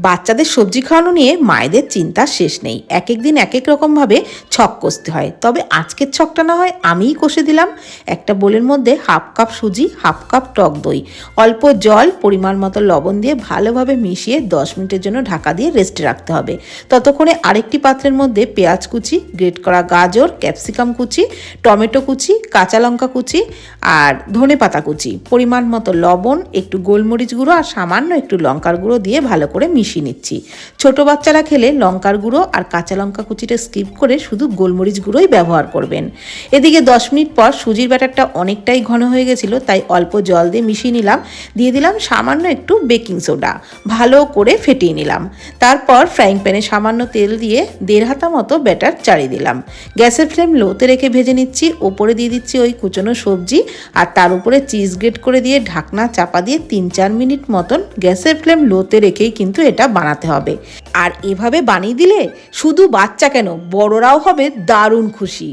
বাচ্চাদের সবজি খাওয়ানো নিয়ে মায়েদের চিন্তার শেষ নেই। এক এক দিন এক এক রকমভাবে ছক কষতে হয়। তবে আজকের ছকটা না হয় আমিই কষে দিলাম। একটা বোলের মধ্যে হাফ কাপ সুজি, হাফ কাপ টক দই, অল্প জল, পরিমাণ মতো লবণ দিয়ে ভালোভাবে মিশিয়ে 10 মিনিটের জন্য ঢাকা দিয়ে রেস্টে রাখতে হবে। ততক্ষণে আরেকটি পাত্রের মধ্যে পেঁয়াজ কুচি, গ্রেট করা গাজর, ক্যাপসিকাম কুচি, টমেটো কুচি, কাঁচা লঙ্কা কুচি আর ধনেপাতা কুচি, পরিমাণ মতো লবণ, একটু গোলমরিচ গুঁড়ো আর সামান্য একটু লঙ্কার গুঁড়ো দিয়ে ভালো করে মিশিয়ে নিচ্ছি। ছোট বাচ্চারা খেলে লঙ্কার গুঁড়ো আর কাঁচা লঙ্কা কুচিটা স্কিপ করে শুধু গোলমরিচ গুঁড়োই ব্যবহার করবেন। এদিকে 10 মিনিট পর সুজির ব্যাটারটা অনেকটাই ঘন হয়ে গেছিলো, তাই অল্প জল দিয়ে মিশিয়ে নিলাম। দিয়ে দিলাম সামান্য একটু বেকিং সোডা, ভালো করে ফেটিয়ে নিলাম। তারপর ফ্রাইং প্যানে সামান্য তেল দিয়ে 1.5 হাতা মতো ব্যাটার চাড়িয়ে দিলাম। গ্যাসের ফ্লেম লোতে রেখে ভেজে নিচ্ছি। ওপরে দিয়ে দিচ্ছি ওই কুচনো সবজি আর তার উপরে চিজ গ্রেট করে দিয়ে ঢাকনা চাপা দিয়ে 3-4 মিনিট মতন গ্যাসের ফ্লেম লোতে রেখেই কিন্তু এটা বানাতে হবে। আর এভাবে বানিয়ে দিলে শুধু বাচ্চা কেন, বড়রাও হবে দারুণ খুশি।